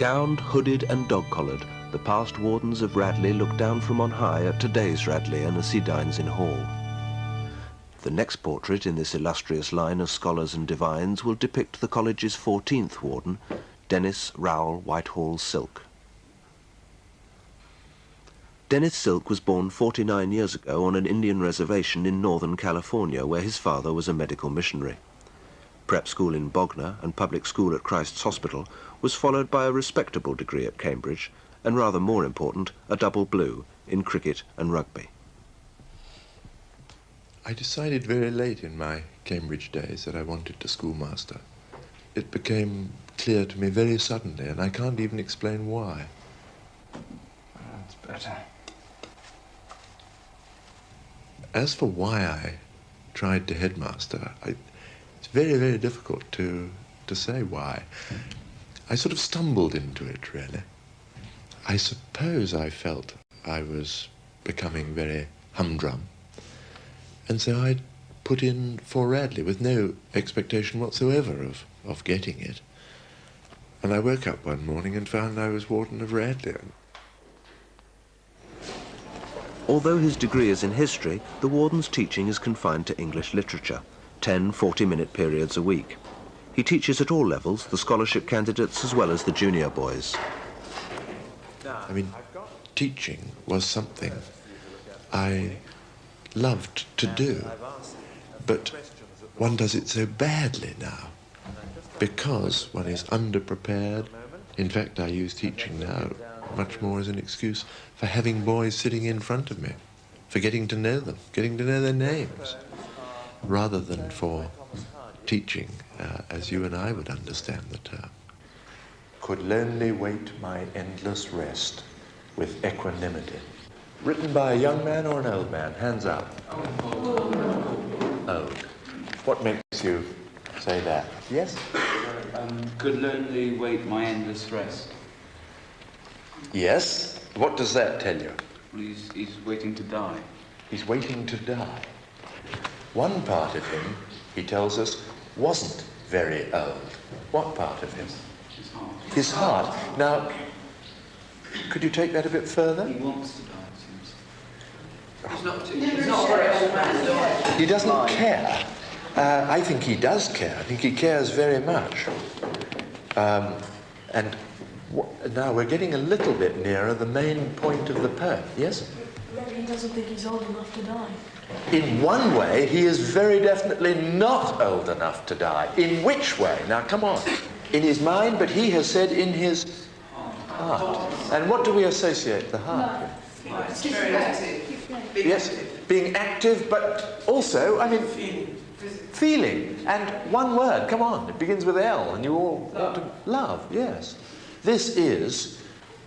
Gowned, hooded and dog-collared, the past wardens of Radley look down from on high at today's Radley and as he dines in hall. The next portrait in this illustrious line of scholars and divines will depict the college's 14th warden, Dennis Rowell Whitehall Silk. Dennis Silk was born 49 years ago on an Indian reservation in northern California, where his father was a medical missionary. Prep school in Bognor and public school at Christ's Hospital was followed by a respectable degree at Cambridge, and rather more important, a double blue in cricket and rugby. I decided very late in my Cambridge days that I wanted to schoolmaster. It became clear to me very suddenly, and I can't even explain why. That's better. As for why I tried to headmaster, it's very, very difficult to say why. I sort of stumbled into it, really. I suppose I felt I was becoming very humdrum, and so I put in for Radley with no expectation whatsoever of getting it. And I woke up one morning and found I was warden of Radley. Although his degree is in history, the warden's teaching is confined to English literature, 10 40-minute periods a week. He teaches at all levels, the scholarship candidates as well as the junior boys. I mean, teaching was something I loved to do, but one does it so badly now because one is underprepared. In fact, I use teaching now much more as an excuse for having boys sitting in front of me, for getting to know them, getting to know their names, rather than for teaching as you and I would understand the term. Could lonely wait my endless rest with equanimity. Written by a young man or an old man? Hands up. Old. What makes you say that? Yes? Could lonely wait my endless rest. Yes? What does that tell you? Well, he's waiting to die. He's waiting to die. One part of him, he tells us, wasn't very old. What part of him? His heart. His heart. Now, could you take that a bit further? He wants to die, it seems. He's not very old man. He doesn't care. I think he does care. I think he cares very much. And now we're getting a little bit nearer the main point of the poem, yes? He doesn't think he's old enough to die. In one way, he is very definitely not old enough to die. In which way? Now, come on. In his mind, but he has said in his heart. And what do we associate the heart with? Very active. Yes, being active, but also, I mean, feeling. And one word, come on, it begins with L, and you all ought to love, yes. This is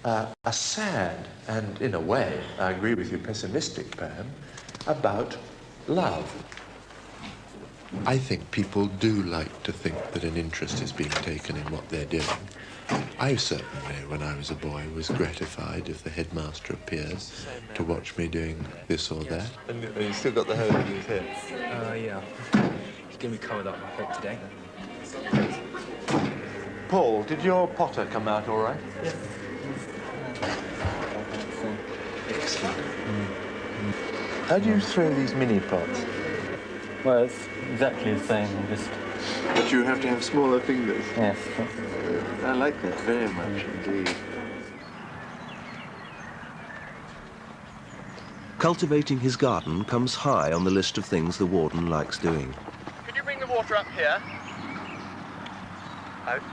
a sad and, in a way, I agree with you, pessimistic poem about love. I think people do like to think that an interest is being taken in what they're doing. I certainly, when I was a boy, was gratified if the headmaster appeared to watch me doing this or that. And you still got the hole in his head? Yeah. He's getting me covered up, I hope, today. Paul, did your potter come out all right? Yeah. Excellent. How do you throw these mini pots? Well, it's exactly the same, just... But you have to have smaller fingers. Yes. I like that very much indeed. Cultivating his garden comes high on the list of things the warden likes doing. Can you bring the water up here?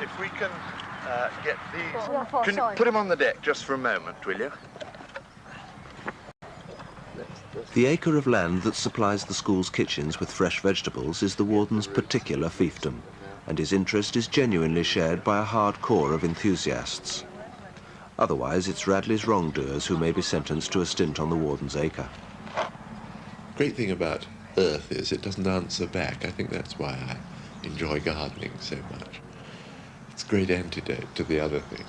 If we can get these... Can you put them on the deck just for a moment, will you? The acre of land that supplies the school's kitchens with fresh vegetables is the warden's particular fiefdom, and his interest is genuinely shared by a hard core of enthusiasts. Otherwise, it's Radley's wrongdoers who may be sentenced to a stint on the warden's acre. Great thing about earth is it doesn't answer back. I think that's why I enjoy gardening so much. It's a great antidote to the other thing.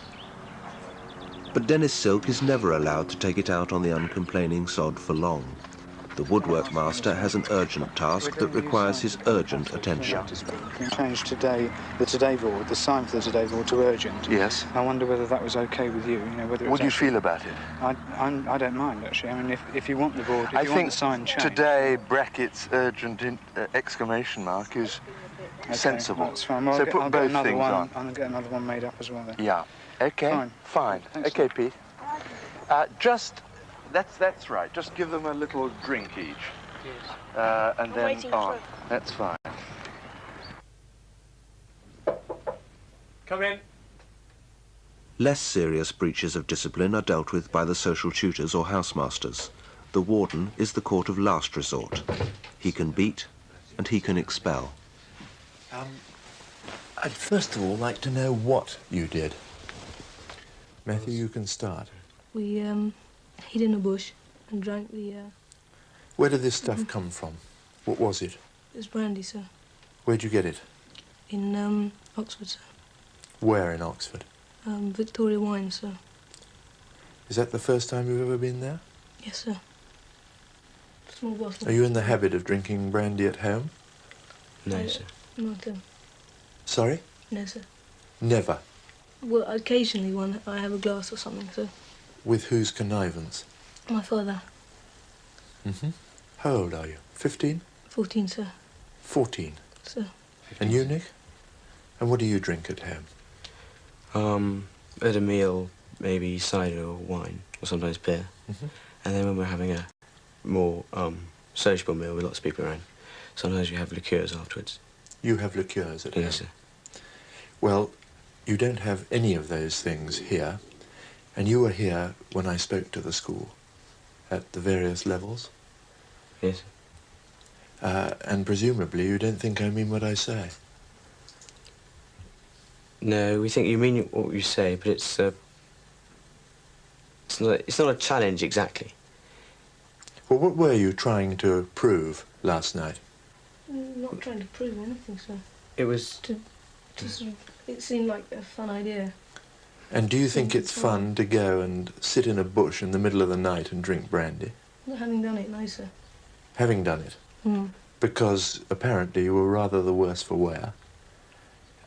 But Dennis Silk is never allowed to take it out on the uncomplaining sod for long. The woodwork master has an urgent task that requires his urgent attention. You can change today, the today board, the sign for the today board to urgent. Yes. I wonder whether that was okay with you. You know, whether What do you feel about it? I don't mind actually. I mean, if you want the board, if I you think want the sign changed. today brackets urgent exclamation mark is sensible. That's fine. Well, so put both things on. I'll get another one made up as well then. Yeah. Okay. Fine. Thanks. Okay, Pete. That's right. Just give them a little drink each. And then on. That's fine. Come in. Less serious breaches of discipline are dealt with by the social tutors or housemasters. The warden is the court of last resort. He can beat and he can expel. I'd first of all like to know what you did. Matthew, you can start. We hid in a bush and drank the... Where did this stuff come from? What was it? It was brandy, sir. Where'd you get it? In Oxford, sir. Where in Oxford? Victoria Wine, sir. Is that the first time you've ever been there? Yes, sir. Small bottle. Are you in the habit of drinking brandy at home? No, sir. Not Sorry? no, sir. Never. Well, occasionally when I have a glass or something, sir. With whose connivance? My father. How old are you? 15? 14, sir. 14. Sir. And you, Nick? And what do you drink at home? At a meal, maybe cider or wine, or sometimes beer. And then when we're having a more sociable meal with lots of people around, sometimes we have liqueurs afterwards. You have liqueurs at home? Yes, sir. Well, you don't have any of those things here, and you were here when I spoke to the school at the various levels. Yes. And presumably you don't think I mean what I say. No, we think you mean what you say, but it's not a challenge exactly. Well, what were you trying to prove last night? Not trying to prove anything, sir. It was... It seemed like a fun idea. And do you think it's fun to go and sit in a bush in the middle of the night and drink brandy? Not having done it, no, sir. Having done it? Because apparently you were rather the worse for wear.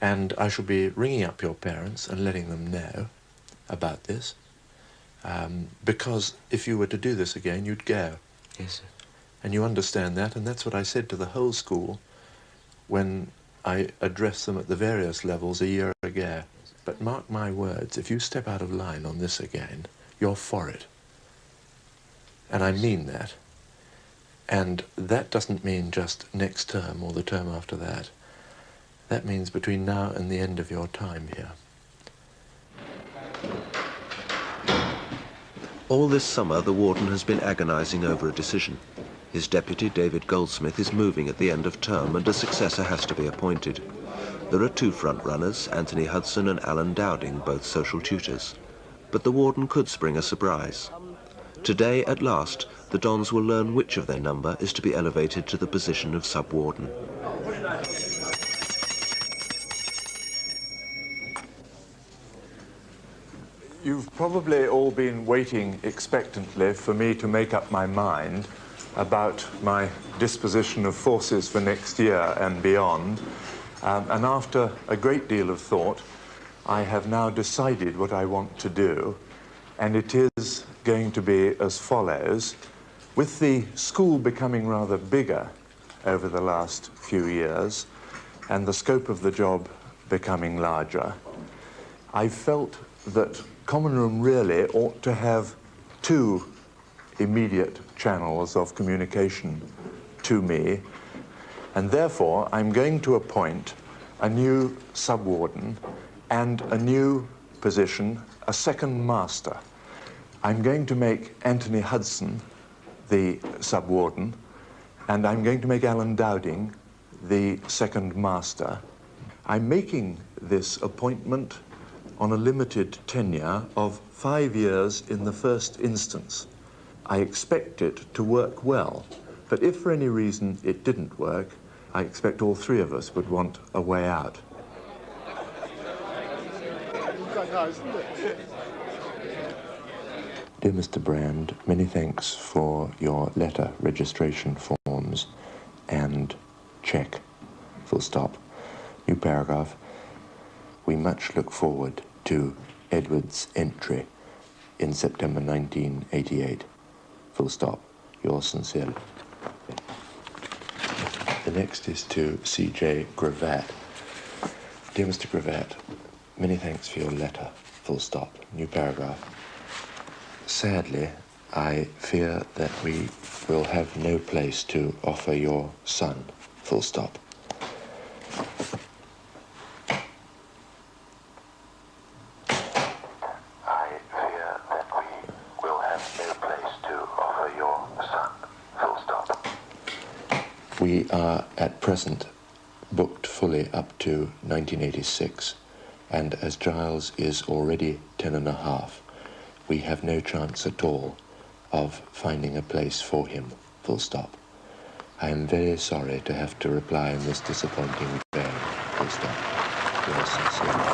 And I shall be ringing up your parents and letting them know about this. Because if you were to do this again, you'd go. Yes, sir. And you understand that, and that's what I said to the whole school when I addressed them at the various levels a year ago. But mark my words, if you step out of line on this again, you're for it. And I mean that. And that doesn't mean just next term or the term after that. That means between now and the end of your time here. All this summer, the warden has been agonising over a decision. His deputy, David Goldsmith, is moving at the end of term and a successor has to be appointed. There are two front-runners, Anthony Hudson and Alan Dowding, both social tutors. But the warden could spring a surprise. Today, at last, the Dons will learn which of their number is to be elevated to the position of sub-warden. You've probably all been waiting expectantly for me to make up my mind about my disposition of forces for next year and beyond. And after a great deal of thought, I have now decided what I want to do, and it is going to be as follows. With the school becoming rather bigger over the last few years, and the scope of the job becoming larger, I felt that Common Room really ought to have two immediate channels of communication to me, and therefore I'm going to appoint a new sub-warden and a new position, a second master. I'm going to make Anthony Hudson the sub-warden, and I'm going to make Alan Dowding the second master. I'm making this appointment on a limited tenure of 5 years in the first instance. I expect it to work well, but if for any reason it didn't work, I expect all three of us would want a way out. Dear Mr. Brand, many thanks for your letter, registration forms, and cheque. Full stop. New paragraph. We much look forward to Edward's entry in September 1988. Full stop. Yours sincerely. The next is to C.J. Gravatt. Dear Mr. Gravatt, many thanks for your letter. Full stop. New paragraph. Sadly, I fear that we will have no place to offer your son. Full stop. I fear that we will have no place to offer your son. Full stop. We are at present booked fully up to 1986, and as Giles is already 10 and a half, we have no chance at all of finding a place for him. Full stop. I am very sorry to have to reply in this disappointing vein. Full stop. Yours sincerely.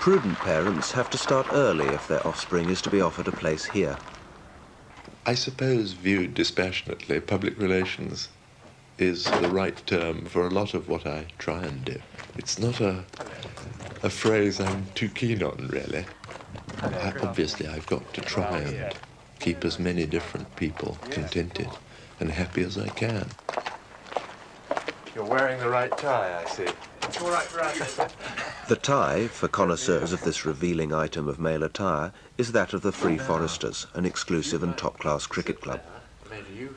Prudent parents have to start early if their offspring is to be offered a place here. I suppose, viewed dispassionately, public relations is the right term for a lot of what I try and do. It's not a phrase I'm too keen on, really. Obviously, I've got to try and keep as many different people contented and happy as I can. You're wearing the right tie, I see. It's all right for us. The tie, for connoisseurs of this revealing item of male attire, is that of the Free Foresters, an exclusive and top-class cricket club.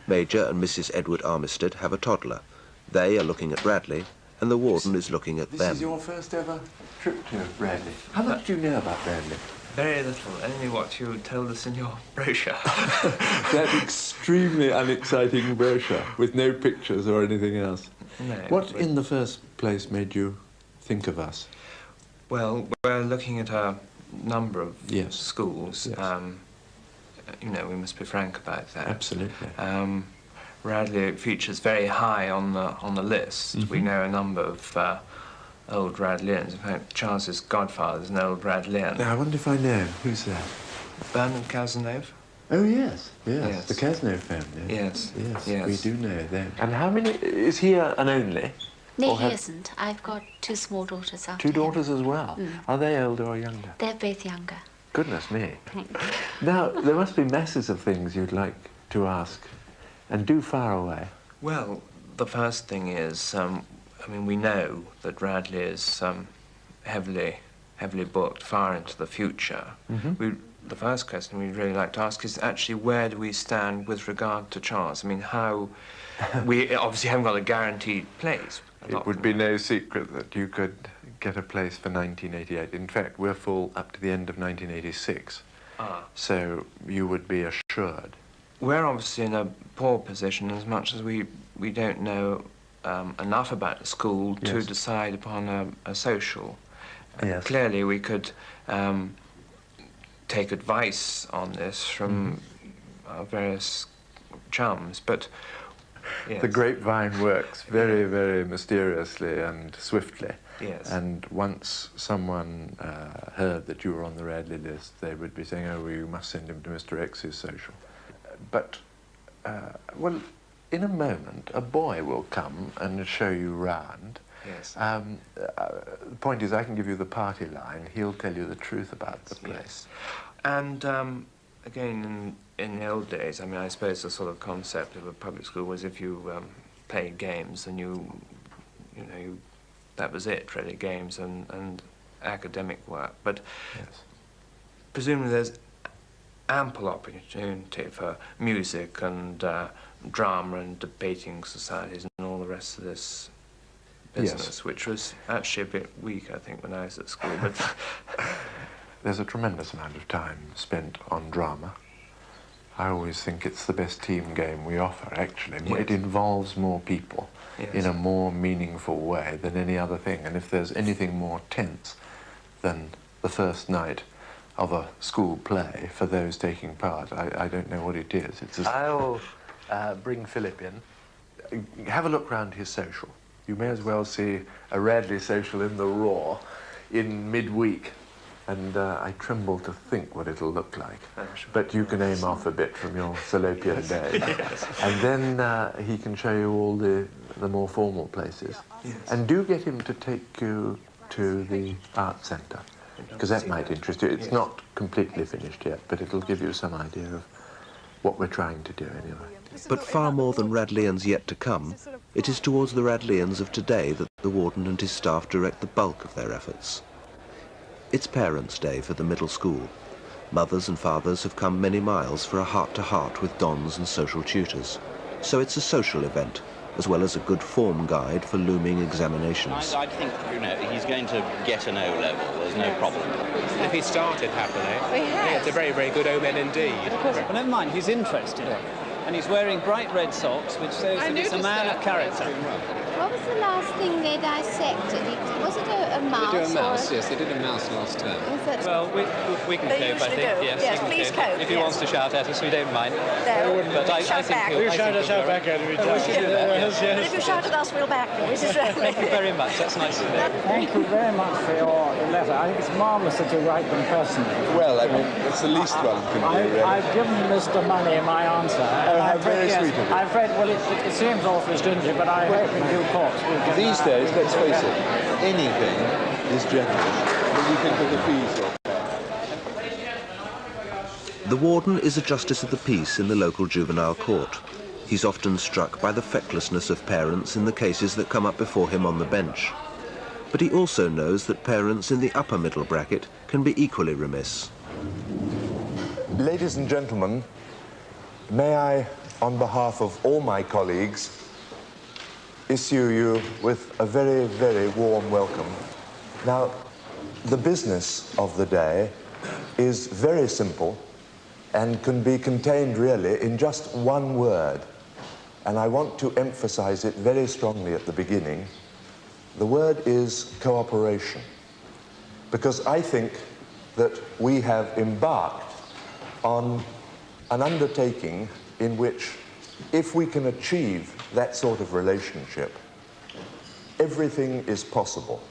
Major and Mrs. Edward Armistead have a toddler. They are looking at Radley, and the warden is looking at them. This is your first ever trip to Radley. How much do you know about Radley? Very little, only what you told us in your brochure. That extremely unexciting brochure with no pictures or anything else. No. What, in the first place, made you think of us? Well, we're looking at a number of Yes. schools. Yes. You know, we must be frank about that. Absolutely. Radley features very high on the list. Mm-hmm. We know a number of old Radleyans. In fact, Charles's godfather is an old Radleyan. Now, I wonder if I know. Who's that? Bernard Cazenove? Oh, yes. Yes. Yes. The Cazenove family. Yes. Yes. Yes. We do know them. And how many... Is he an only? No, Or he have- isn't. I've got two small daughters after Two him. daughters as well? Are they older or younger? They're both younger. Goodness me. Thank you. Now, there must be masses of things you'd like to ask, and do far away. Well, the first thing is, I mean, we know that Radley is heavily booked far into the future. Mm-hmm. The first question we'd really like to ask is actually where do we stand with regard to Charles? I mean, how... we obviously haven't got a guaranteed place. It would be no secret that you could get a place for 1988. In fact, we're full up to the end of 1986. So you would be assured. We're obviously in a poor position as much as we don't know enough about the school to Yes. decide upon a social. Yes. Clearly, we could take advice on this from our various chums, but... Yes. The grapevine works very, very mysteriously and swiftly. Yes. And once someone heard that you were on the Radley list, they would be saying, oh, well, you must send him to Mr. X's social. But, well, in a moment, a boy will come and show you round. Yes. The point is, I can give you the party line. He'll tell you the truth about the place. Yes. And, again, in the old days, I mean, I suppose the sort of concept of a public school was if you played games and you know, that was it, really, games and academic work. But Yes. presumably there's ample opportunity for music and drama and debating societies and all the rest of this business, Yes. which was actually a bit weak, I think, when I was at school. But There's a tremendous amount of time spent on drama. I always think it's the best team game we offer, actually. Yes. It involves more people Yes. in a more meaningful way than any other thing. And if there's anything more tense than the first night of a school play for those taking part, I don't know what it is. It's just... I'll bring Philip in. Have a look round his social. You may as well see a Radley social in the raw in midweek and I tremble to think what it'll look like. But you can aim off a bit from your Salopian days. Yes. And then he can show you all the more formal places. Yes. And do get him to take you to the art centre, because that might interest you. It's not completely finished yet, but it'll give you some idea of what we're trying to do anyway. But far more than Radleyans yet to come, it is towards the Radleyans of today that the warden and his staff direct the bulk of their efforts. It's Parents' Day for the middle school. Mothers and fathers have come many miles for a heart-to-heart with dons and social tutors. So it's a social event, as well as a good form guide for looming examinations. I think, you know, he's going to get an O level, there's no problem. If he started happily, it's a very, very good omen indeed. Of course, but never mind, he's interested. And he's wearing bright red socks, which shows that he's a man of character. What was the last thing they dissected? Was it a mouse? They did a mouse, yes, they did a mouse last term. Well, we can cope, I think. Yes, please cope. If he wants to shout at us, we don't mind. No, but I think we'll shout back at him. But if you shout at us, we'll back you. Thank you very much, that's nice of you. Thank you very much for your letter. I think it's marvellous that you write them personally. Well, I mean, it's the least one can do, really. I've given Mr. Money my answer. How very sweet of you. I've read, well, it seems awfully stingy, but I hope in due course we'll get These days, let's face it, anything is generous. When you think of the fees you'll pay. The warden is a justice of the peace in the local juvenile court. He's often struck by the fecklessness of parents in the cases that come up before him on the bench. But he also knows that parents in the upper middle bracket can be equally remiss. Ladies and gentlemen, may I, on behalf of all my colleagues, issue you with a very, very warm welcome. Now, the business of the day is very simple and can be contained really in just one word. And I want to emphasize it very strongly at the beginning. The word is cooperation. Because I think that we have embarked on an undertaking in which, if we can achieve that sort of relationship, everything is possible.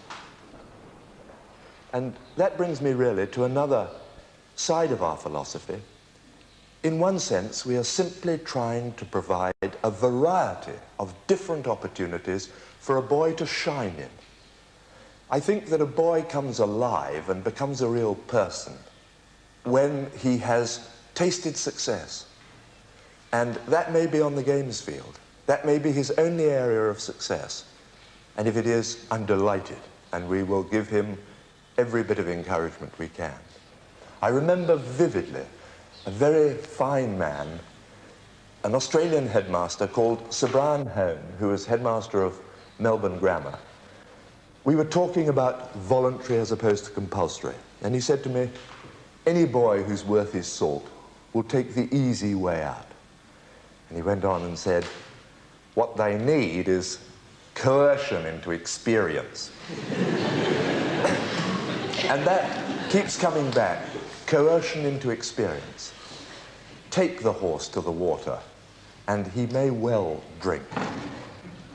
And that brings me really to another side of our philosophy. In one sense, we are simply trying to provide a variety of different opportunities for a boy to shine in. I think that a boy comes alive and becomes a real person when he has tasted success. And that may be on the games field. That may be his only area of success. And if it is, I'm delighted, and we will give him every bit of encouragement we can. I remember vividly a very fine man, an Australian headmaster called Sir Brian Hone, who was headmaster of Melbourne Grammar. We were talking about voluntary as opposed to compulsory, and he said to me, any boy who's worth his salt will take the easy way out. And he went on and said, what they need is coercion into experience. And that keeps coming back, coercion into experience. Take the horse to the water, and he may well drink.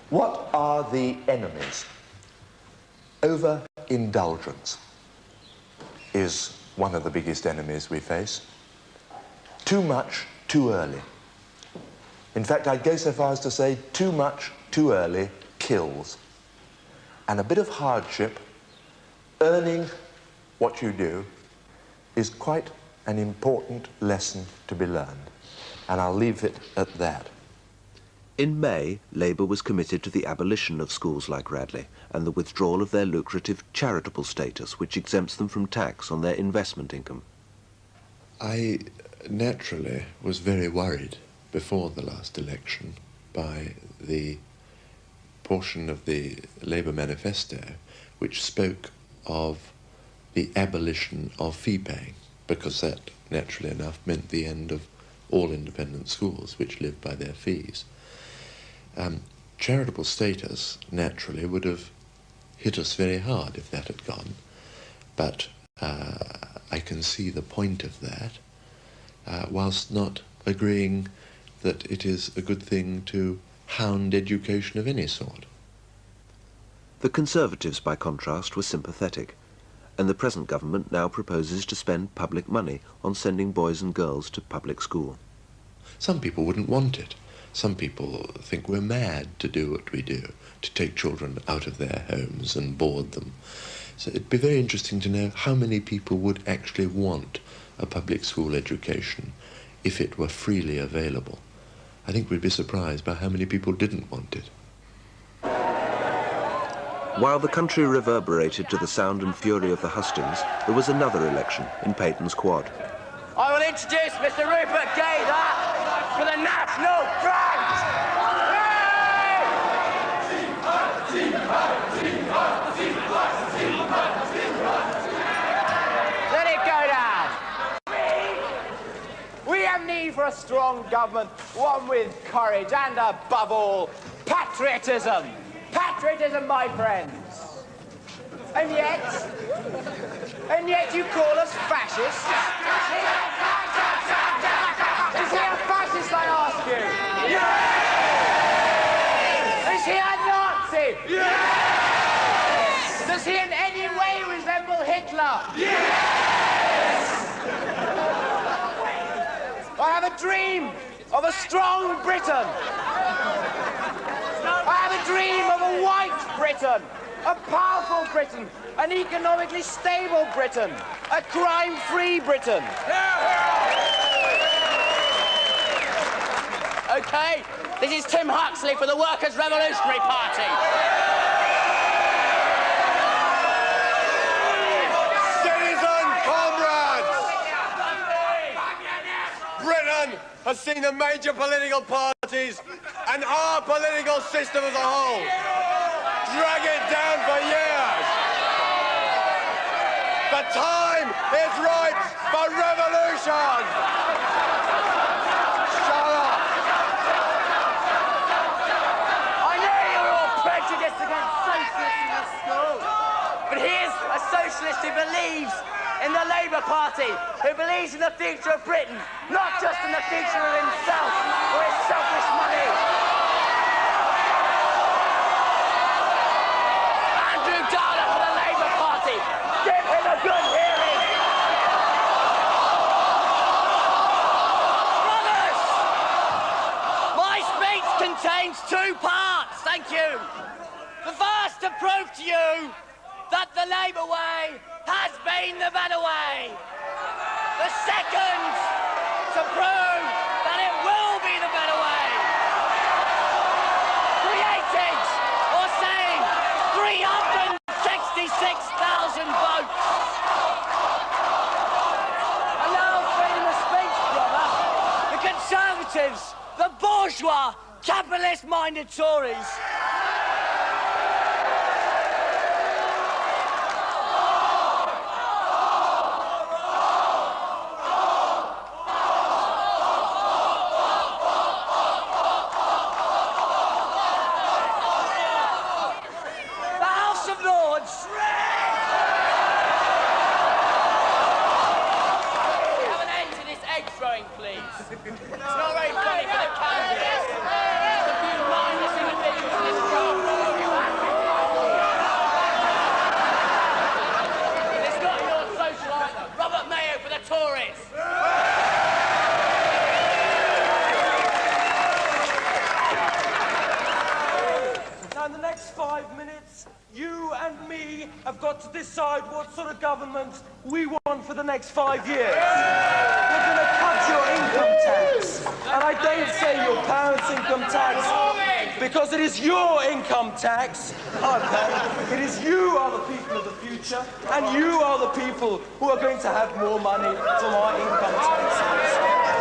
What are the enemies? Overindulgence is one of the biggest enemies we face. Too much, too early. In fact, I'd go so far as to say too much, too early kills. And a bit of hardship, earning what you do, is quite an important lesson to be learned. And I'll leave it at that. In May, Labour was committed to the abolition of schools like Radley and the withdrawal of their lucrative charitable status, which exempts them from tax on their investment income. I naturally was very worried before the last election by the portion of the Labour manifesto which spoke of the abolition of fee paying, because that, naturally enough, meant the end of all independent schools which lived by their fees. Charitable status, naturally, would have hit us very hard if that had gone, but I can see the point of that, whilst not agreeing that it is a good thing to hound education of any sort. The Conservatives, by contrast, were sympathetic. And the present government now proposes to spend public money on sending boys and girls to public school. Some people wouldn't want it. Some people think we're mad to do what we do, to take children out of their homes and board them. So it'd be very interesting to know how many people would actually want a public school education if it were freely available. I think we'd be surprised by how many people didn't want it. While the country reverberated to the sound and fury of the hustings, there was another election in Peyton's Quad. I will introduce Mr. Rupert Gaither for the National Front! Let it go down! We have need for a strong government, one with courage and, above all, patriotism. Patriotism, my friends. And yet you call us fascists? Is he a fascist, I ask you? Yes! Is he a Nazi? Yes! Does he in any way resemble Hitler? Yes! I have a dream of a strong Britain. I have a dream of a white Britain, a powerful Britain, an economically stable Britain, a crime-free Britain. Okay, this is Tim Huxley for the Workers' Revolutionary Party. Citizen comrades! Britain has seen the major political parties and our political system as a whole drag it down for years. The time is right for revolution! Shut up! I know you're all prejudiced against socialists in this school, but here's a socialist who believes in the Labour Party, who believes in the future of Britain, not just in the future of himself or his selfish money. Andrew Dowler for the Labour Party. Give him a good hearing. Brothers, my speech contains two parts, thank you. The first to prove to you that the Labour way has been the better way. The second to prove that it will be the better way. Created or saying 366,000 votes. And now freedom of speech, brother. The Conservatives, the bourgeois, capitalist-minded Tories. We want for the next 5 years. We're going to cut your income tax. And I don't say your parents' income tax, because it is your income tax I pay. It is you are the people of the future, and you are the people who are going to have more money from our income taxes.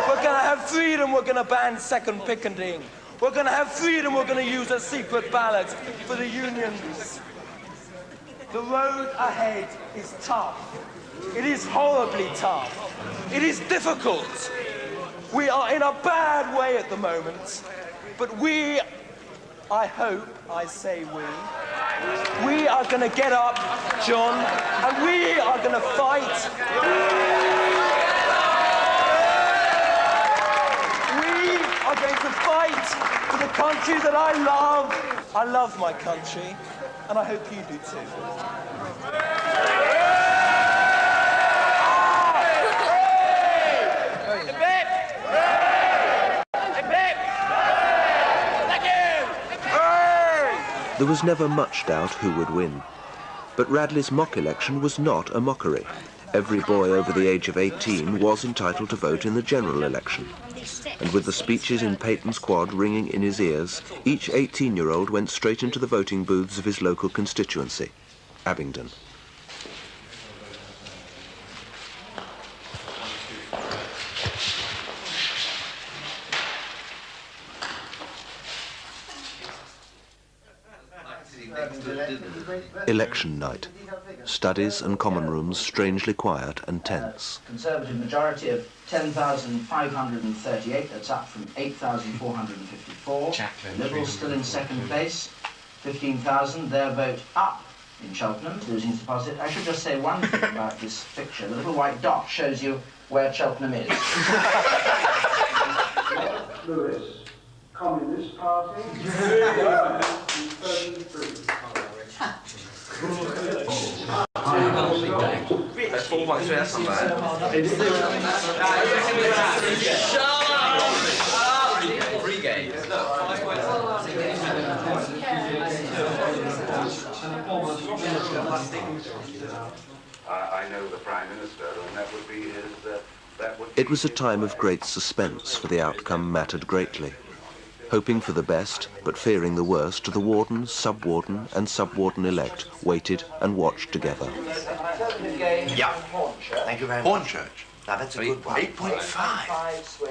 We're going to have freedom, we're going to ban second picketing. We're going to have freedom, we're going to use a secret ballot for the unions. The road ahead is tough. It is horribly tough. It is difficult. We are in a bad way at the moment, but we, I hope, I say we are going to get up, John, and we are going to fight. We are going to fight for the country that I love. I love my country, and I hope you do too. There was never much doubt who would win. But Radley's mock election was not a mockery. Every boy over the age of 18 was entitled to vote in the general election. And with the speeches in Peyton's Quad ringing in his ears, each 18-year-old went straight into the voting booths of his local constituency, Abingdon. Election night. Studies and common rooms strangely quiet and tense. Conservative majority of 10,538, that's up from 8,454. Liberals still in second place, 15,000, their vote up in Cheltenham, losing its deposit. I should just say one thing about this picture. The little white dot shows you where Cheltenham is. Lewis, Communist Party. I know the Prime Minister, and that would be his... It was a time of great suspense, for the outcome mattered greatly. Hoping for the best, but fearing the worst, the warden, sub-warden and sub-warden-elect waited and watched together. Yeah, thank you very much. Hornchurch. Now that's a good one. 8.5.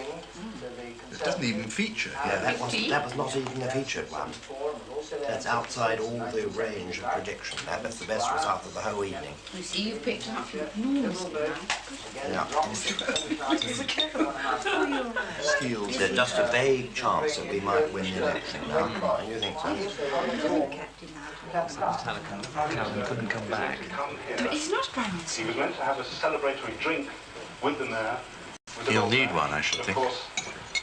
It doesn't even feature. Yeah, that was not even a featured one. That's outside all the range of prediction. That's the best result of the whole evening. You see, you've picked up enormously now. Yeah. There's just a vague chance that we might win the election now. You think so? Calvin couldn't come back. But he's not Prime Minister. He was meant to have a celebratory drink with the mayor. He'll need one, I should think. Of course,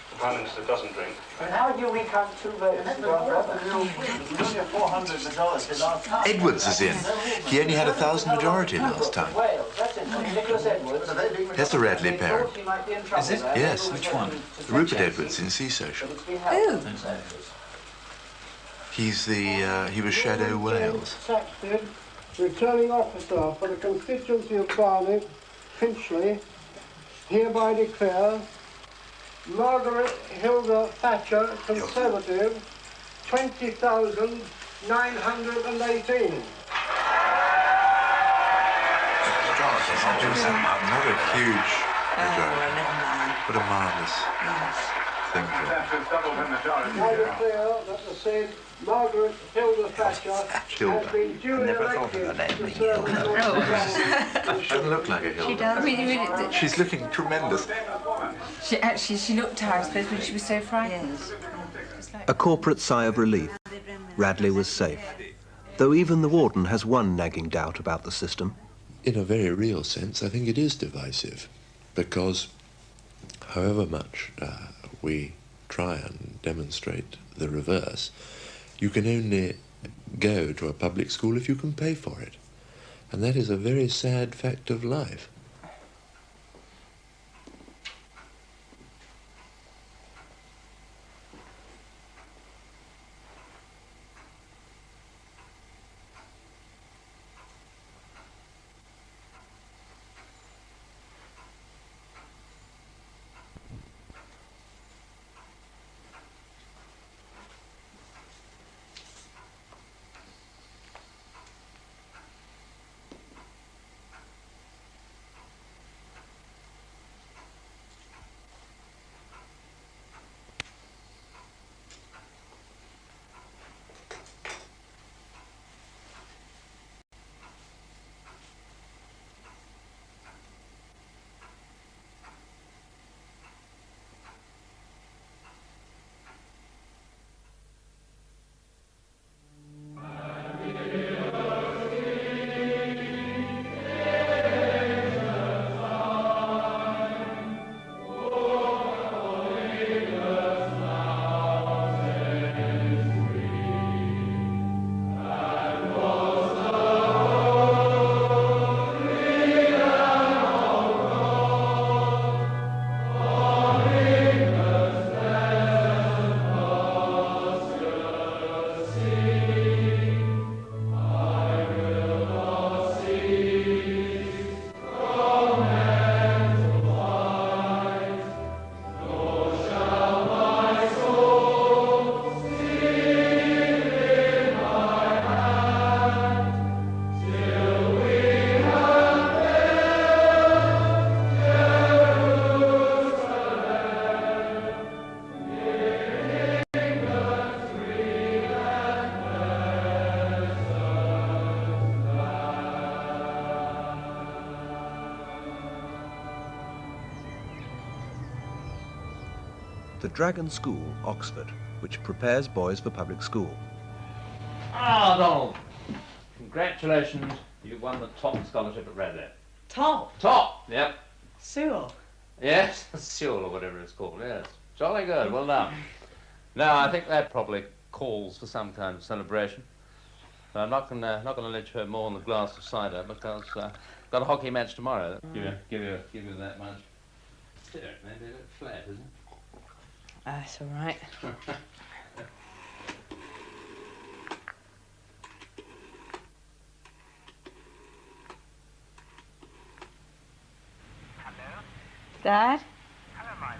the Prime Minister doesn't drink. And how do we count 2 votes? $400 Edwards is in. He only had 1,000 majority last time. That's the Radley parent. Is it? Yes. Which one? Rupert Edwards in Sea Social. Who? He's the, he was Shadow Wales. Saxted, returning officer for the constituency of Barnet, Finchley, hereby declare Margaret Hilda Thatcher, Conservative, 20,918. Not a huge majority. What a marvellous thing for I declare that the said Margaret Hilda Thatcher has been duly elected to serve as Doesn't look like a Hilda. She does. She's looking tremendous. She looked tired, I suppose, when she was so frightened. A corporate sigh of relief. Radley was safe. Though even the warden has one nagging doubt about the system. In a very real sense, I think it is divisive, because however much we try and demonstrate the reverse, you can only go to a public school if you can pay for it. And that is a very sad fact of life. the Dragon School, Oxford, which prepares boys for public school. Ah, Donald, congratulations, you've won the top scholarship at Radley. Top? Top, yep. Sewell? Yes, Sewell or whatever it's called, yes. Jolly good, well done. Now, I think that probably calls for some kind of celebration. So I'm not gonna let you have more than a glass of cider because got a hockey match tomorrow. Give you that much. Maybe a bit flat, isn't it? That's all right. Dad? Hello, my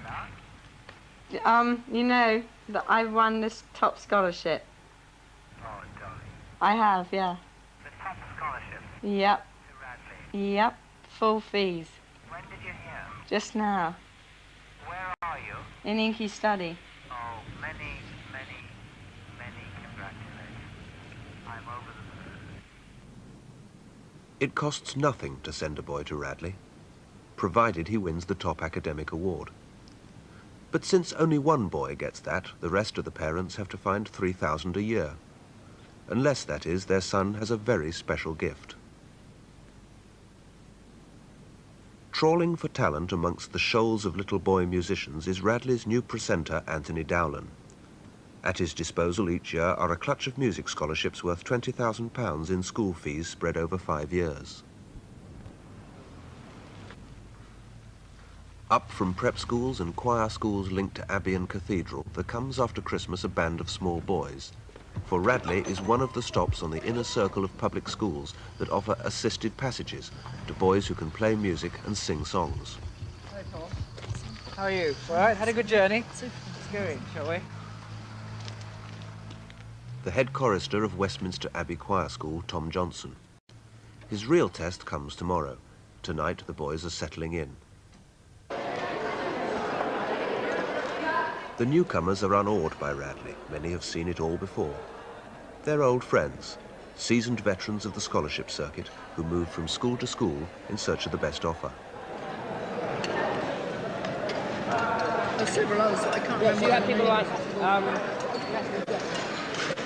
love. You know that I won this top scholarship. Oh, darling. I have, yeah. The top scholarship? Yep. To Radley? Yep. Full fees. When did you hear? Just now. Where are you? In Inky Study. Oh, many, many, many congratulations. I'm over the moon. It costs nothing to send a boy to Radley, provided he wins the top academic award. But since only one boy gets that, the rest of the parents have to find £3,000 a year. Unless, that is, their son has a very special gift. Trawling for talent amongst the shoals of little boy musicians is Radley's new precentor, Anthony Dowland. At his disposal each year are a clutch of music scholarships worth £20,000 in school fees spread over 5 years. Up from prep schools and choir schools linked to Abbey and Cathedral, there comes after Christmas a band of small boys. For Radley is one of the stops on the inner circle of public schools that offer assisted passages to boys who can play music and sing songs. Hi, Tom. How are you? All right? Had a good journey? Let's go in, shall we? The head chorister of Westminster Abbey Choir School, Tom Johnson. His real test comes tomorrow. Tonight the boys are settling in. The newcomers are unawed by Radley. Many have seen it all before. They're old friends, seasoned veterans of the scholarship circuit who move from school to school in search of the best offer. There's several others that I can't remember. So you had people like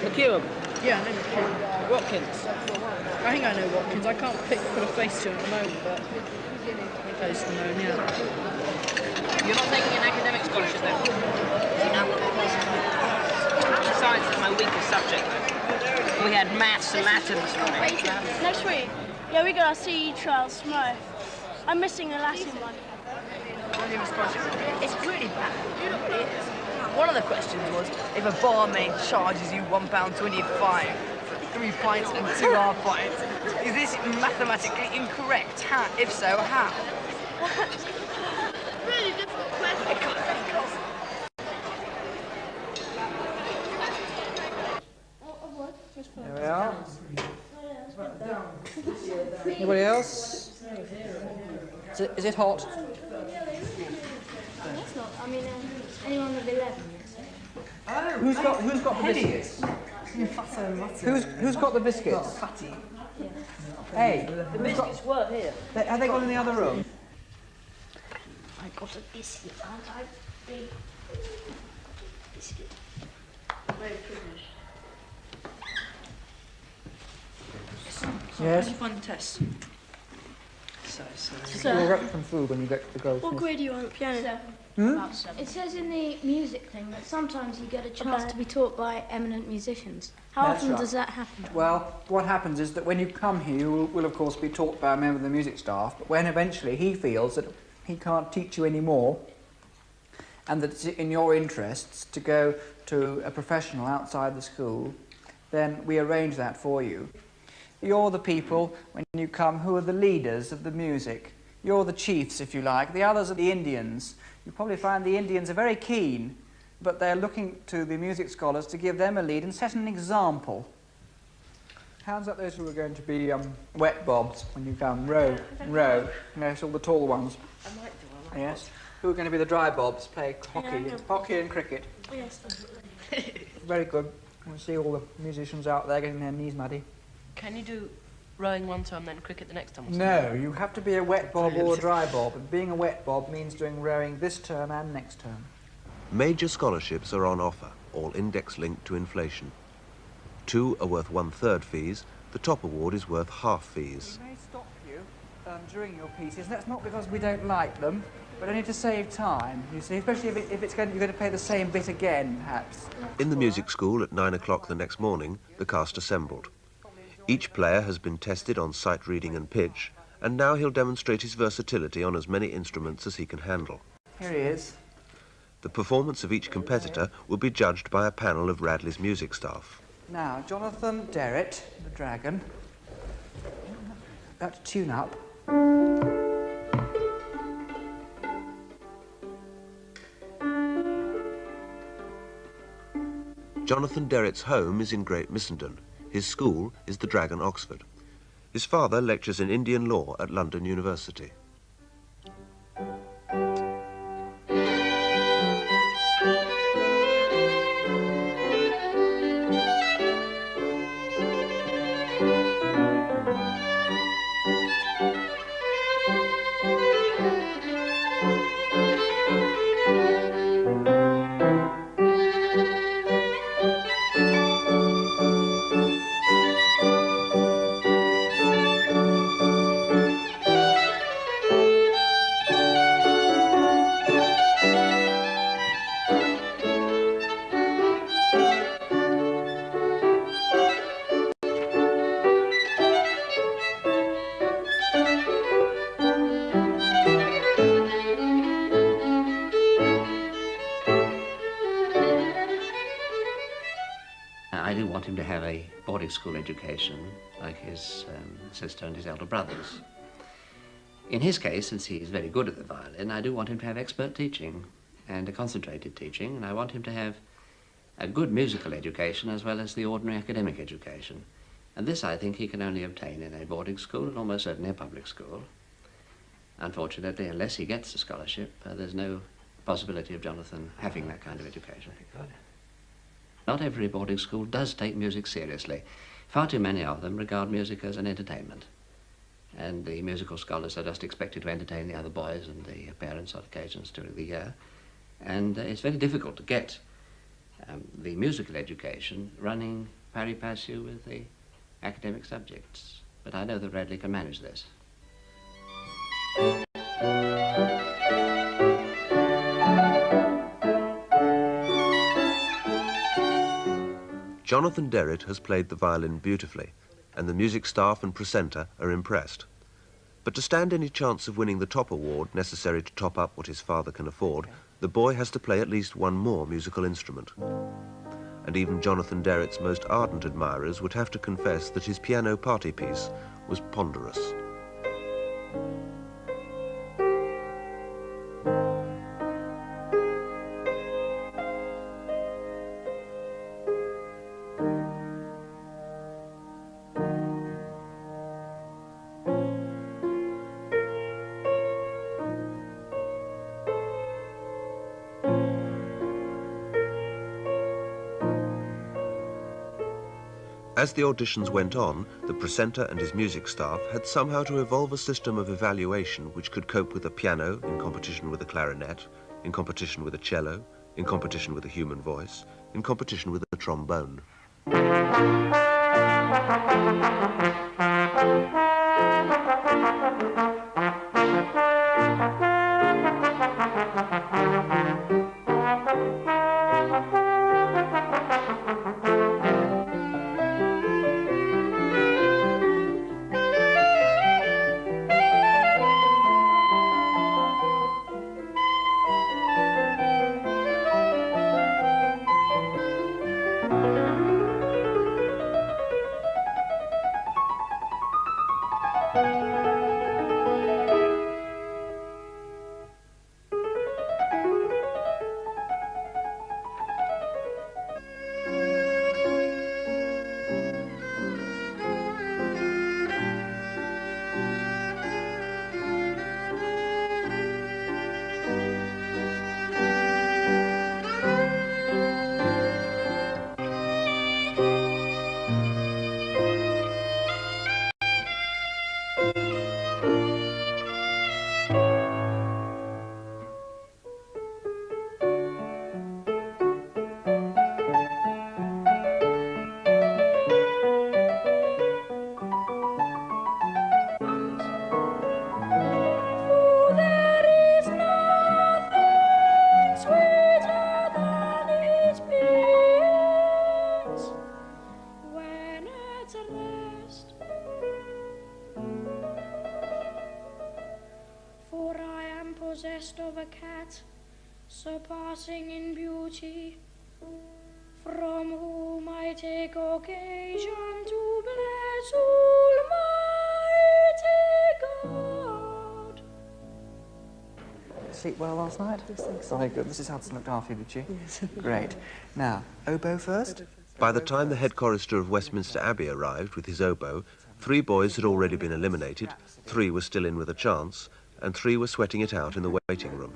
McEwen? Yeah, I know McEwen. Watkins? I think I know Watkins. I can't put a face to him at the moment, but close to known, yeah. You're not taking an academic scholarship then? Science is my weakest subject though. We had maths and Latin this morning. Next week, yeah, we got our CE trials tomorrow. I'm missing the Latin one. It's pretty bad. One of the questions was, if a barmaid charges you £1.25 for 3 pints and 2 half pints, is this mathematically incorrect? How? If so, how? Really difficult question. There we are. Anybody else? Is it hot? That's not. I mean, anyone with 11. Who's got the biscuits? Who's got the biscuits? Hey, The biscuits were here. Have they gone in the other room? I got a biscuit, aren't I? Big biscuit. Very privileged. Yes. How do you find the test? You'll get some food when you get to the goldsmith. What grade are you on at piano? Hmm? It says in the music thing that sometimes you get a chance to be taught by eminent musicians. How That's often right. does that happen? Well, what happens is that when you come here, you will of course be taught by a member of the music staff, but when eventually he feels that he can't teach you anymore, and that it's in your interests to go to a professional outside the school, then we arrange that for you. You're the people, when you come, who are the leaders of the music. You're the chiefs, if you like. The others are the Indians. You probably find the Indians are very keen, but they're looking to the music scholars to give them a lead and set an example. Hands up those who are going to be wet bobs when you come. Row, row. Yes, all the tall ones. I might do. Yes. Who are going to be the dry bobs? Play hockey, hockey and cricket. Yes. Very good. We see all the musicians out there getting their knees muddy. Can you do rowing one time, then cricket the next time? No, you have to be a wet bob or a dry bob. And being a wet bob means doing rowing this term and next term. Major scholarships are on offer, all index-linked to inflation. 2 are worth 1/3 fees. The top award is worth half fees. We may stop you during your pieces, and that's not because we don't like them, but only to save time, you see, especially if you're going to play the same bit again, perhaps. In the music school at 9 o'clock the next morning, the cast assembled. Each player has been tested on sight reading and pitch, and now he'll demonstrate his versatility on as many instruments as he can handle. Here he is. The performance of each competitor will be judged by a panel of Radley's music staff. Now, Jonathan Derritt, the dragon, about to tune up. Jonathan Derritt's home is in Great Missenden. His school is the Dragon Oxford. His father lectures in Indian law at London University. I do want him to have a boarding school education like his sister and his elder brothers. In his case, since he's very good at the violin, I do want him to have expert teaching and a concentrated teaching, and I want him to have a good musical education as well as the ordinary academic education. And this, I think, he can only obtain in a boarding school and almost certainly a public school. Unfortunately, unless he gets a scholarship, there's no possibility of Jonathan having that kind of education. Not every boarding school does take music seriously. Far too many of them regard music as an entertainment. And the musical scholars are just expected to entertain the other boys and the parents on occasions during the year. And it's very difficult to get the musical education running pari passu with the academic subjects. But I know that Radley can manage this. Jonathan Derritt has played the violin beautifully, and the music staff and presenter are impressed. But to stand any chance of winning the top award necessary to top up what his father can afford, the boy has to play at least one more musical instrument. And even Jonathan Derritt's most ardent admirers would have to confess that his piano party piece was ponderous. As the auditions went on, the presenter and his music staff had somehow to evolve a system of evaluation which could cope with a piano in competition with a clarinet, in competition with a cello, in competition with a human voice, in competition with a trombone. surpassing in beauty, from whom I take occasion to bless Almighty God. Sleep well last night? Yes, thanks. Very good. Mrs. Hudson looked after you, did she? Yes. Great. Now, oboe first? By the time the head chorister of Westminster Abbey arrived with his oboe, 3 boys had already been eliminated, 3 were still in with a chance, and 3 were sweating it out in the waiting room.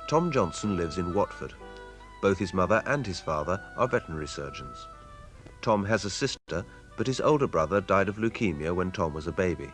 Tom Johnson lives in Watford. Both his mother and his father are veterinary surgeons. Tom has a sister, but his older brother died of leukemia when Tom was a baby.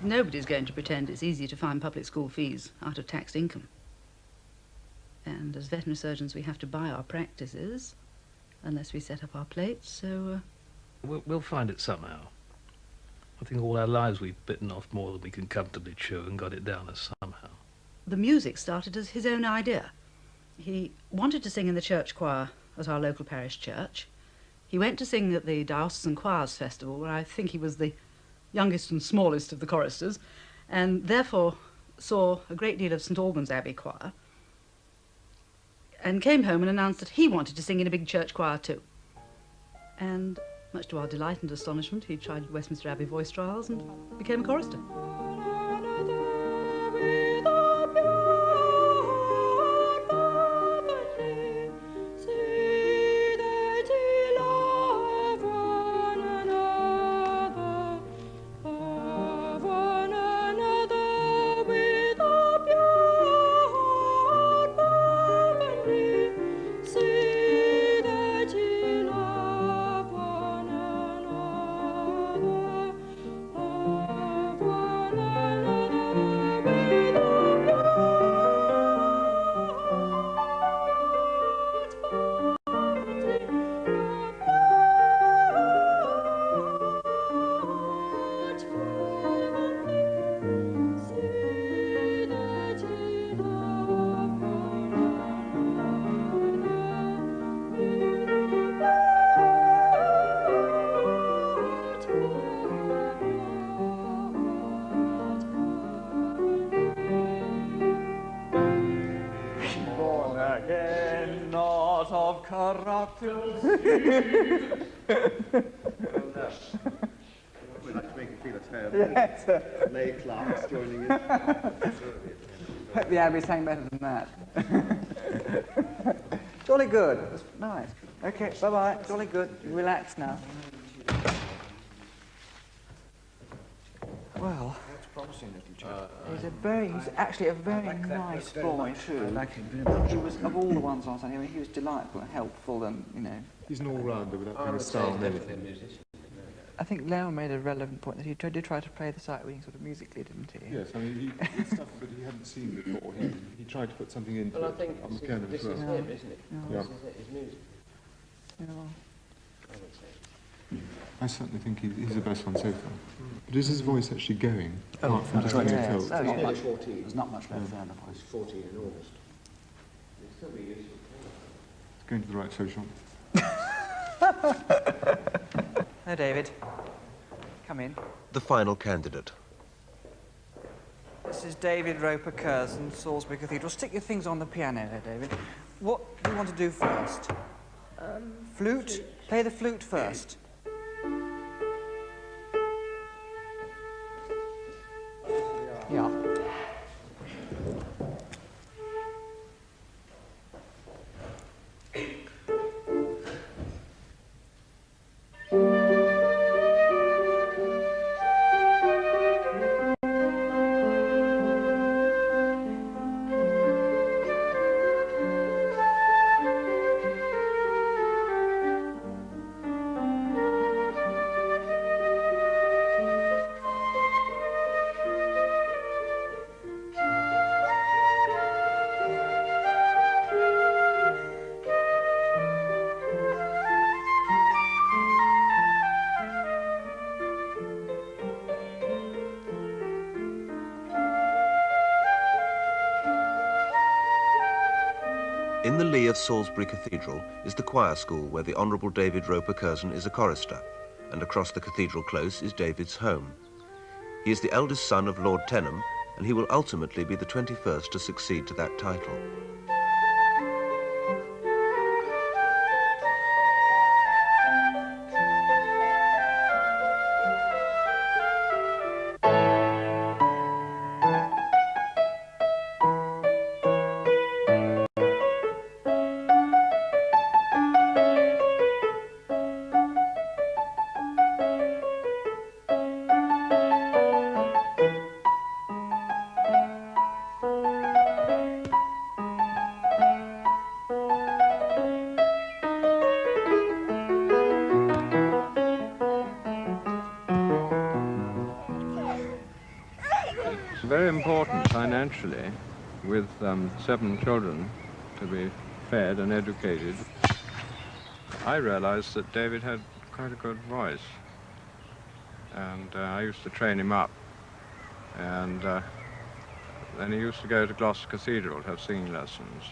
Nobody's going to pretend it's easy to find public school fees out of taxed income. And as veterinary surgeons, we have to buy our practices unless we set up our plates, so... We'll find it somehow. I think all our lives we've bitten off more than we can comfortably chew and got it down as somehow. The music started as his own idea. He wanted to sing in the church choir at our local parish church. He went to sing at the Diocesan Choirs Festival, where I think he was the youngest and smallest of the choristers, and therefore saw a great deal of St Albans Abbey Choir, and came home and announced that he wanted to sing in a big church choir too. And much to our delight and astonishment, he tried Westminster Abbey voice trials and became a chorister. We'd like to make it feel at home. Yes. Lay clerks joining in. Hope the Abbey sang better than that. Jolly good. That's nice. Okay, bye-bye. Jolly good. Relax now. Well, he's actually a very nice boy too. I like him very much. He was, of all the ones I was on, he was delightful and helpful, and you know. He's an all-rounder without being a star on anything. I think Leo made a relevant point that he did try to play the sight reading sort of musically, didn't he? Yes, I mean, it's stuff that he hadn't seen before. He tried to put something into it on the piano as well. This is him, isn't it? Yeah. This is his music. Yeah. I certainly think he's the best one so far. But is his voice actually going? Apart from just having a cold? There's not much left there in the voice. 14 in August. It's going to the right social. Hello, David. Come in. The final candidate. This is David Roper Curzon, Salisbury Cathedral. Stick your things on the piano there, David. What do you want to do first? Flute? Play the flute first. Yeah. In the lee of Salisbury Cathedral is the choir school where the Honourable David Roper Curzon is a chorister, and across the cathedral close is David's home. He is the eldest son of Lord Tenham, and he will ultimately be the 21st to succeed to that title. Very important financially, with 7 children to be fed and educated. I realized that David had quite a good voice, and I used to train him up, and then he used to go to Gloucester Cathedral to have singing lessons,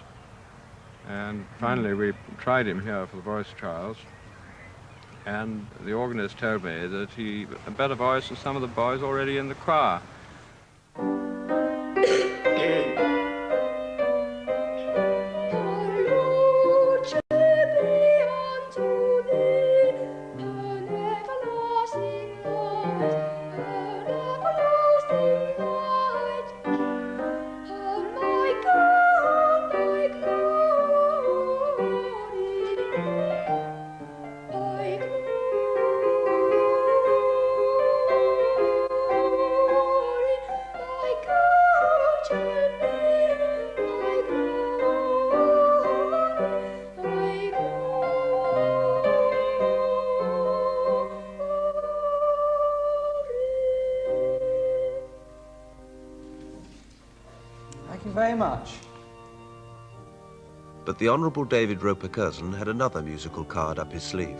and finally we tried him here for the voice trials, and the organist told me that he had a better voice than some of the boys already in the choir. Thank you very much. But the Honourable David Roper Curzon had another musical card up his sleeve.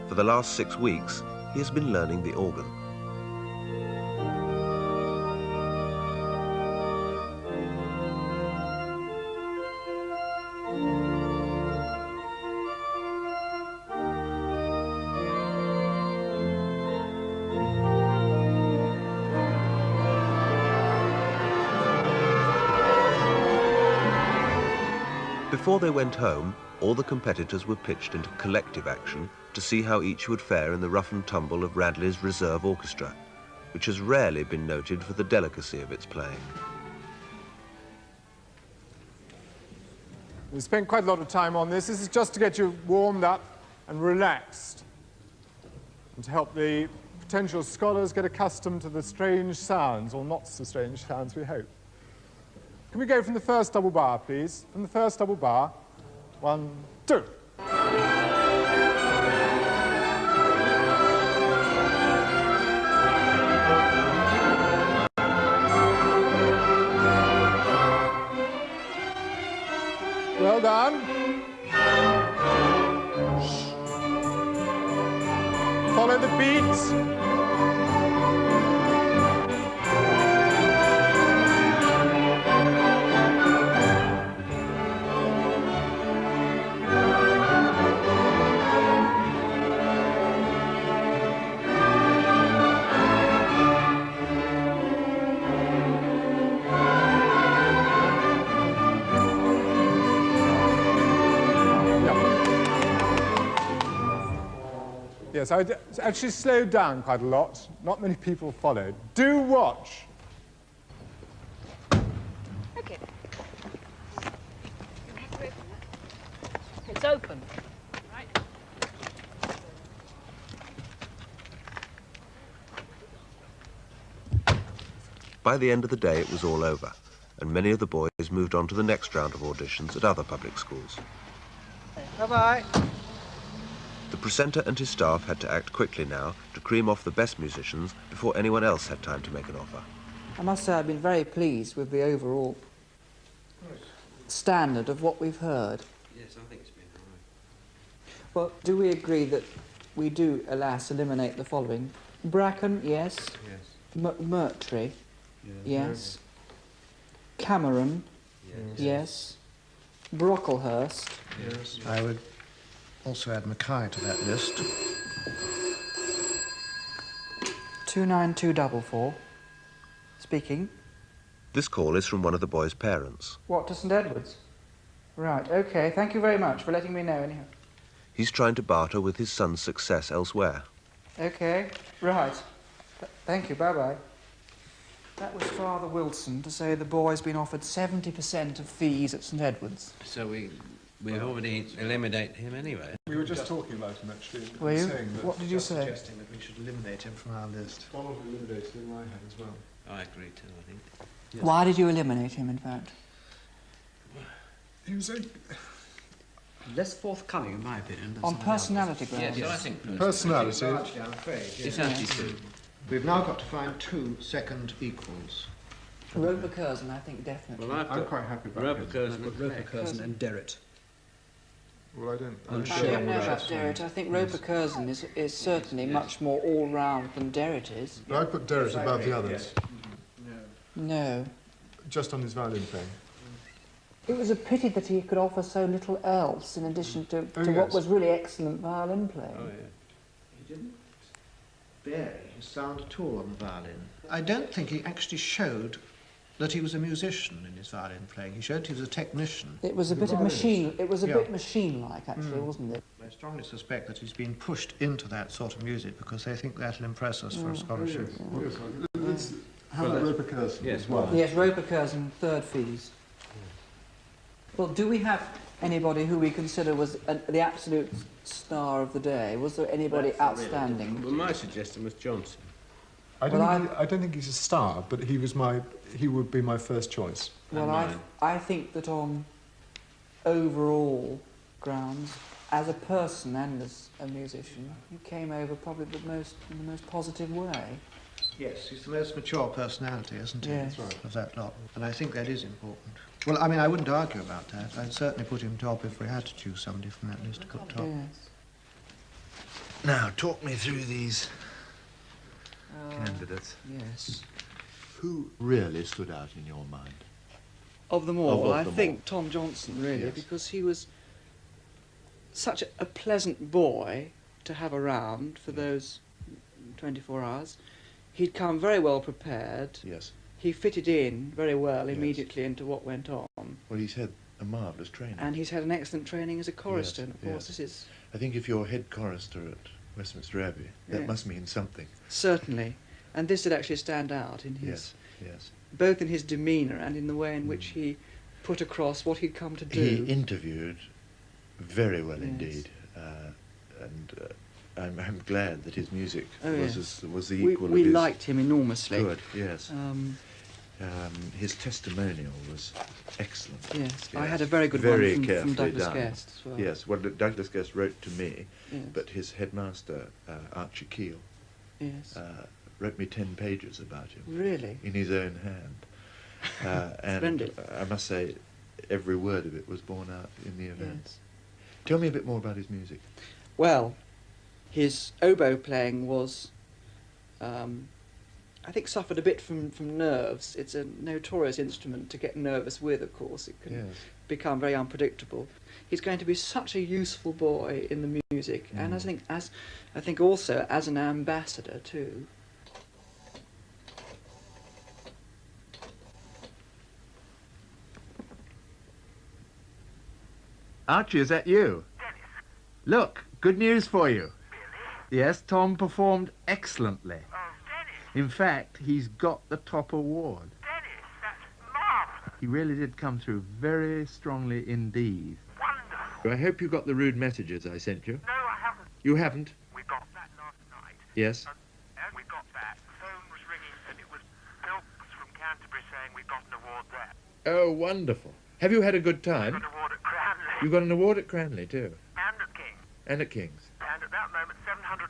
For the last 6 weeks, he has been learning the organ. Before they went home, all the competitors were pitched into collective action to see how each would fare in the rough and tumble of Radley's reserve orchestra, which has rarely been noted for the delicacy of its playing. We spent quite a lot of time on this. This is just to get you warmed up and relaxed, and to help the potential scholars get accustomed to the strange sounds, or not so strange sounds, we hope. Can we go from the first double bar, please? From the first double bar. 1, 2. follow the beat. Yes, I actually slowed down quite a lot. Not many people followed. Do watch. Okay. It's open. Right. By the end of the day, it was all over, and many of the boys moved on to the next round of auditions at other public schools. Bye-bye. The presenter and his staff had to act quickly now to cream off the best musicians before anyone else had time to make an offer. I must say I've been very pleased with the overall standard of what we've heard. Yes, I think it's been all right. Well, do we agree that we do, alas, eliminate the following? Bracken, yes. Yes. Murtry, Yes. yes. Cameron, yes. Brocklehurst. Yes. I would also add Mackay to that list. 29244. Speaking. This call is from one of the boys' parents. What, to St Edward's? Right, OK. Thank you very much for letting me know, anyhow. He's trying to barter with his son's success elsewhere. OK, right. Thank you, bye-bye. That was Father Wilson to say the boy's been offered 70% of fees at St Edward's. So we've already eliminated him anyway. We were just talking about him, actually. Were you? Saying that What did you say? Suggesting that we should eliminate him from our list. One of them eliminated in my head as well. I agree too, I think. Yes. Why did you eliminate him, in fact? He was less forthcoming, in my opinion. On personality grounds? Yes, I think personality. Actually, I'm afraid. It's actually true. We've now got to find 2 second equals. Roper Curzon, I think, definitely. Well, I'm quite happy about Roper Curzon and Derritt. Well, I don't. I don't know about Derritt. I think Roper Curzon is certainly much more all-round than Derritt is. But I put Derritt above the others. No. Just on his violin playing. It was a pity that he could offer so little else in addition to what yes. was really excellent violin playing. Oh, yeah. He didn't vary his sound at all on the violin. I don't think he actually showed that he was a musician in his violin playing. He showed he was a technician. It was a bit of machine. It was a bit machine-like, actually, wasn't it? I strongly suspect that he's been pushed into that sort of music because they think that'll impress us for a scholarship. How about Roper Curzon as well? Yes, Roper Curzon, third fees. Well, do we have anybody who we consider was the absolute star of the day? Was there anybody outstanding? Well, my suggestion was Johnson. I don't think he's a star, but he would be my first choice. Well, I think that on overall grounds, as a person and as a musician, he came over probably in the most positive way. Yes, he's the most mature personality, isn't he? Yes. That's right. Of that lot. And I think that is important. Well, I mean, I wouldn't argue about that. I'd certainly put him top if we had to choose somebody from that list to put top. Yes. Now, talk me through these candidates. Yes. Who really stood out in your mind? Of them all, I them think Tom Johnson, really, Yes. because he was such a pleasant boy to have around for those 24 hours. He'd come very well prepared. Yes. He fitted in very well immediately into what went on. Well, he's had a marvellous training. And he's had an excellent training as a chorister, Yes, and of course yes. this is... I think if you're head chorister at Westminster Abbey, that Yes. must mean something. Certainly. And this would actually stand out in his... Yes. Both in his demeanour and in the way in which he put across what he'd come to do. He interviewed very well indeed. I'm glad that his music was the equal of his... We liked him enormously. Good, yes. His testimonial was excellent. Yes, I had a very good one from Douglas done. Guest as well. Yes, well, Douglas Guest wrote to me, Yes. but his headmaster, Archie Keel, Yes. wrote me 10 pages about him. Really? In his own hand. And Splendid. I must say, every word of it was borne out in the event. Yes. Tell me a bit more about his music. Well, his oboe playing was, I think, suffered a bit from nerves. It's a notorious instrument to get nervous with, of course. It can become very unpredictable. He's going to be such a useful boy in the music, and I think also as an ambassador too. Archie, is that you? Dennis. Look, good news for you. Really? Yes, Tom performed excellently. Oh, Dennis. In fact, he's got the top award. Dennis, that's marvellous. He really did come through very strongly indeed. Wonderful. I hope you got the rude messages I sent you. No, I haven't. You haven't? We got that last night. Yes. As we got that, the phone was ringing and it was Philps from Canterbury saying we got an award there. Oh, wonderful. Have you had a good time? We got an award at Cranley. You got an award at Cranley, too? And at King's. And at King's. And at that moment, £750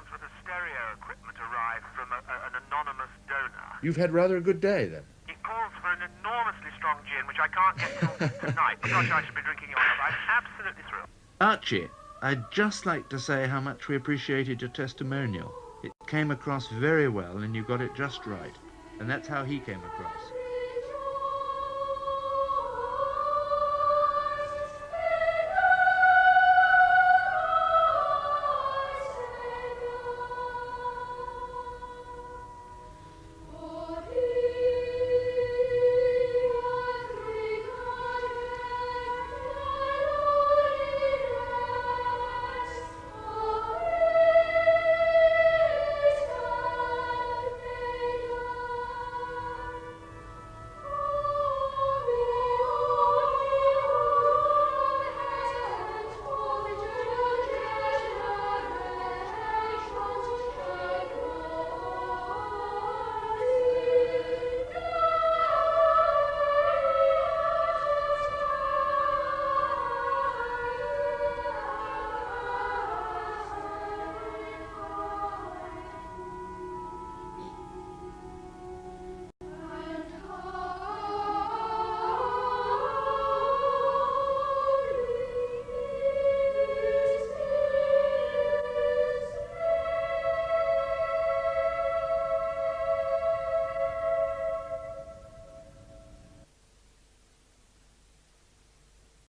worth of stereo equipment arrived from an anonymous donor. You've had rather a good day, then? It calls for an enormously strong gin, which I can't get till tonight. Gosh, I should be drinking yours. I'm absolutely thrilled. Archie, I'd just like to say how much we appreciated your testimonial. It came across very well, and you got it just right. And that's how he came across.